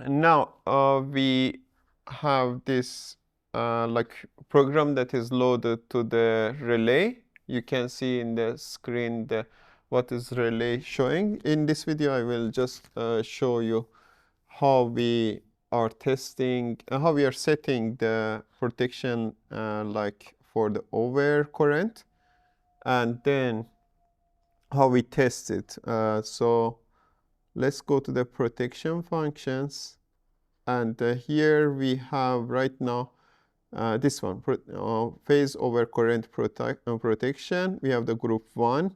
Now we have this like program that is loaded to the relay. You can see in the screen what is relay showing. In this video, I will just show you how we are testing, how we are setting the protection like for the overcurrent, and then how we test it. So let's go to the protection functions. And here we have right now this one, phase over current protection. We have the group 1.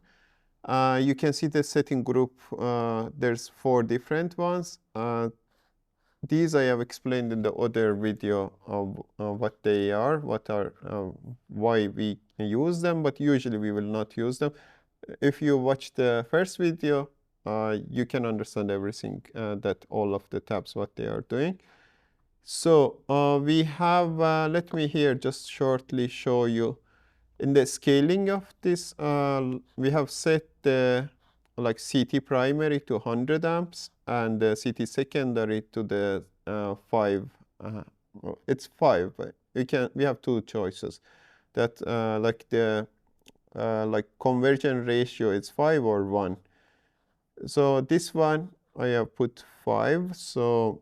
You can see the setting group. There's 4 different ones. These I have explained in the other video of what they are, why we use them, but usually we will not use them. If you watch the first video, you can understand everything, that all of the tabs, what they are doing. So we have, let me here just shortly show you. In the scaling of this, we have set the like CT primary to 100 amps and the CT secondary to the 5. It's 5. We have 2 choices. That like the like conversion ratio is 5 or 1. So this one I have put 5. So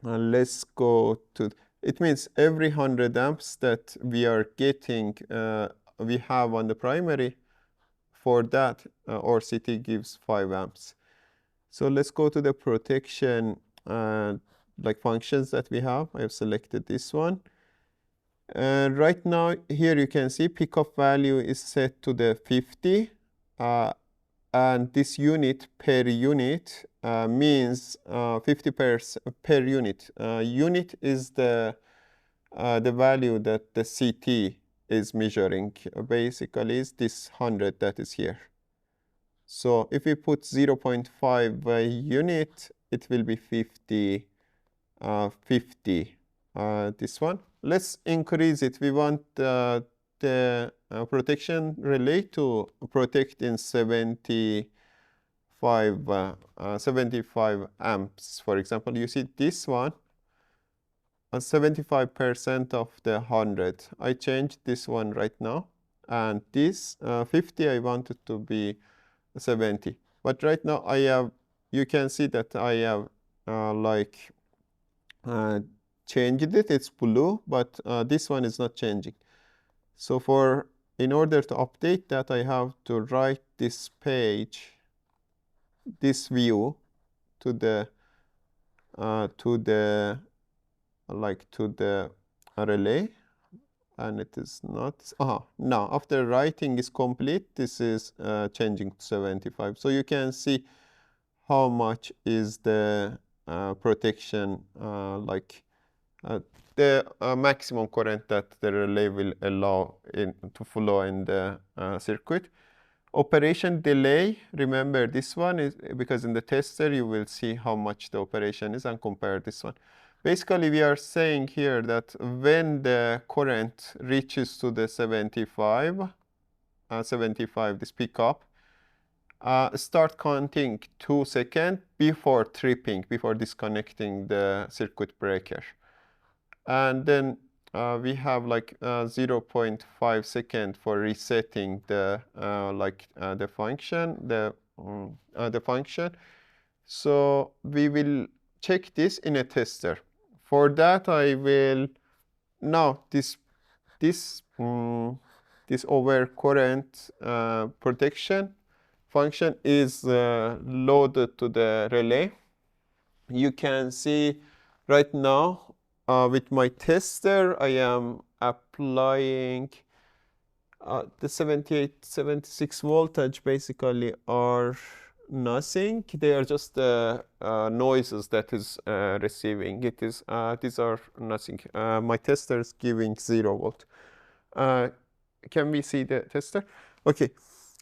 let's go to. It means every 100 amps that we are getting, we have on the primary, for that our CT gives 5 amps. So let's go to the protection like functions that we have. I have selected this one. Right now here you can see pickup value is set to the 50. And this unit per unit means 50 per unit. Unit is the value that the CT is measuring. Basically, is this 100 that is here. So if we put 0.5 unit, it will be 50. 50. This one. Let's increase it. We want the protection relay to protect in 75 amps. For example, you see this one, 75% of the 100. I changed this one right now, and this 50 I wanted to be 70. But right now I have, you can see that I have like changed it. It's blue, but this one is not changing. So in order to update that, I have to write this page, this view to the relay, and it is not. Now after writing is complete, this is changing to 75. So you can see how much is the protection, the maximum current that the relay will allow to flow in the circuit. Operation delay, remember this one is because in the tester you will see how much the operation is and compare this one. Basically, we are saying here that when the current reaches to the 75, this pickup, start counting 2 seconds before tripping, before disconnecting the circuit breaker. And then we have like 0.5 seconds for resetting the the function. So we will check this in a tester. For that, I will now this overcurrent protection function is loaded to the relay. You can see right now with my tester, I am applying the 78, 76 voltage basically are nothing. They are just the noises that is receiving. It is these are nothing. My tester is giving 0 volt. Can we see the tester? Okay,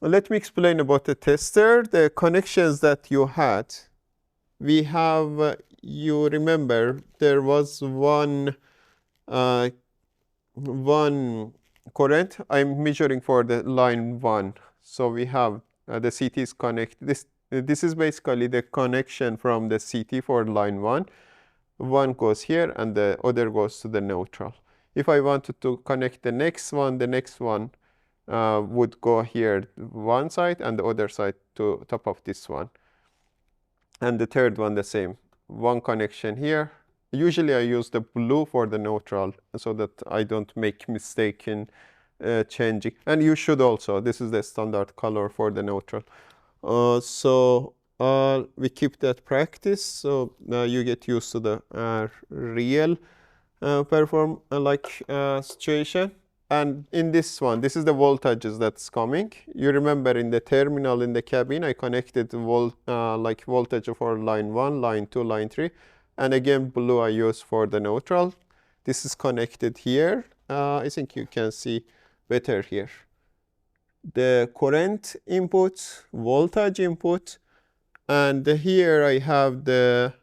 let me explain about the tester. The connections that you had, we have. You remember there was one current I'm measuring for the line 1. So we have the CT is connected. This is basically the connection from the CT for line 1. one goes here and the other goes to the neutral. If I wanted to connect the next one would go here one side and the other side to top of this one. And the third one the same. One connection here. Usually I use the blue for the neutral so that I don't make mistake in changing. And you should also. This is the standard color for the neutral. We keep that practice, so you get used to the real situation. And in this one, this is the voltages that's coming. You remember in the terminal in the cabin, I connected voltage for line 1, line 2, line 3. And again, blue I use for the neutral. This is connected here. I think you can see better here. The current input, voltage input, and here I have the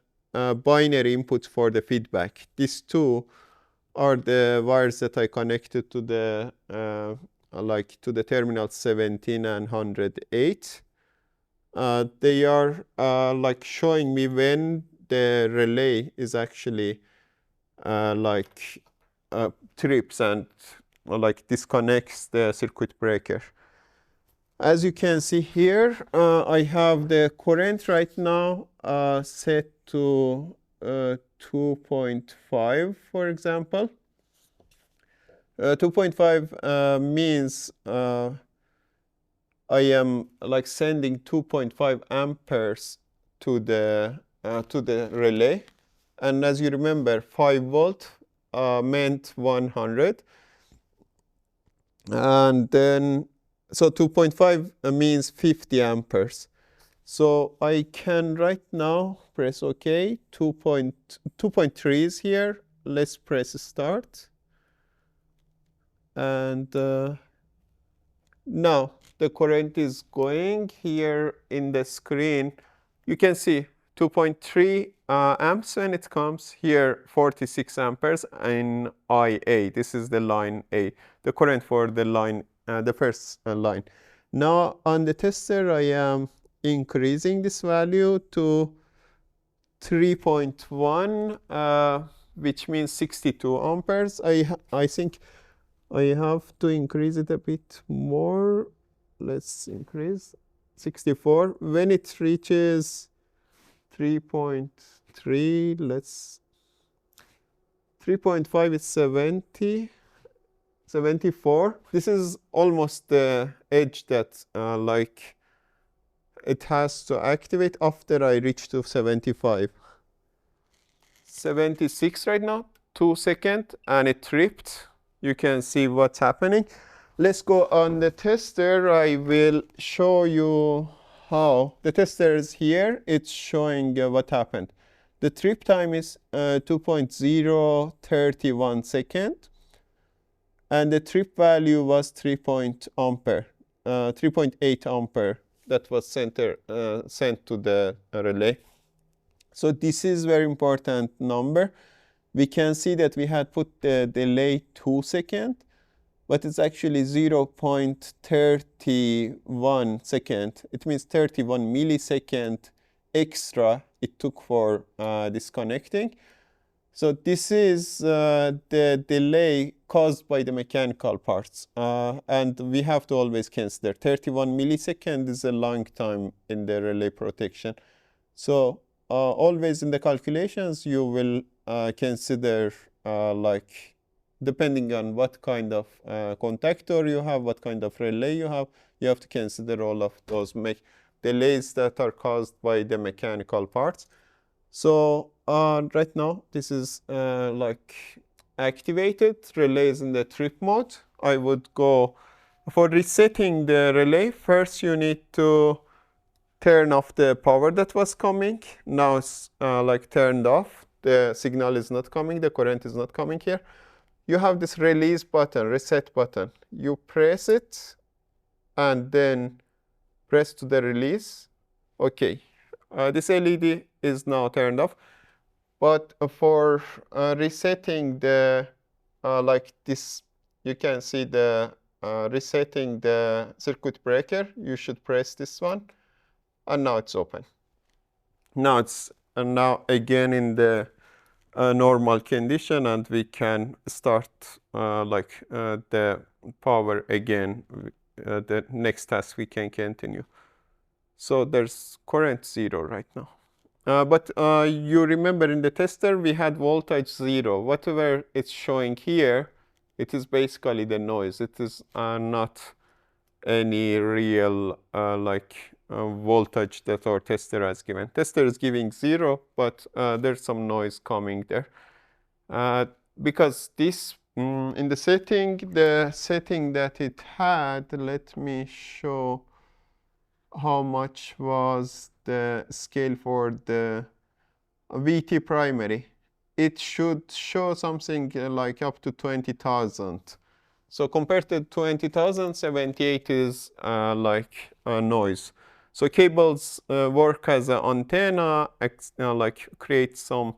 binary input for the feedback. These two are the wires that I connected to the to the terminal 17 and 108. They are showing me when the relay is actually trips and disconnects the circuit breaker. As you can see here, I have the current right now set to 2.5, for example. 2.5 means I am sending 2.5 amperes to the relay, and as you remember, 5 volt meant 100, and then so 2.5 means 50 amperes. So I can right now press OK. 2.3 is here. Let's press start. And now the current is going here in the screen. You can see 2.3 amps when it comes here, 46 amperes in IA. This is the line A, the current for the line, the first line. Now on the tester, I am increasing this value to 3.1, which means 62 amperes. I think I have to increase it a bit more. Let's increase 64. When it reaches 3.3, let's 3.5 is 70, 74. This is almost the edge that it has to activate after I reach to 75. 76 right now, 2 seconds, and it tripped. You can see what's happening. Let's go on the tester. I will show you how. The tester is here. It's showing what happened. The trip time is 2.031 second. And the trip value was 3.8 ampere. That was sent to the relay. So this is very important number. We can see that we had put the delay 2 seconds, but it's actually 0.31 second. It means 31 millisecond extra it took for disconnecting. So this is the delay caused by the mechanical parts. And we have to always consider 31 milliseconds is a long time in the relay protection. So always in the calculations, you will consider depending on what kind of contactor you have, what kind of relay you have to consider all of those delays that are caused by the mechanical parts. So right now, this is activated. Relay is in the trip mode. I would go for resetting the relay. First, you need to turn off the power that was coming. Now it's turned off. The signal is not coming. The current is not coming here. You have this release button, reset button. You press it and then press to the release. OK. This LED is now turned off. But for resetting the, this, you can see the resetting the circuit breaker. You should press this one. And now it's open. Now it's now again in the a normal condition, and we can start the power again. The next task we can continue. So there's current 0 right now. But you remember in the tester we had voltage 0. Whatever it's showing here, it is basically the noise. It is not any real voltage that our tester has given. Tester is giving 0, but there's some noise coming there. Because this, in the setting that it had, let me show how much was the scale for the VT primary. It should show something like up to 20,000. So compared to 20,000, 78 is noise. So cables work as an antenna, create some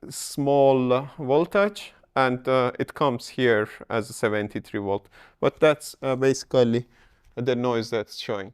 small voltage, and it comes here as a 73 volt. But that's basically the noise that's showing.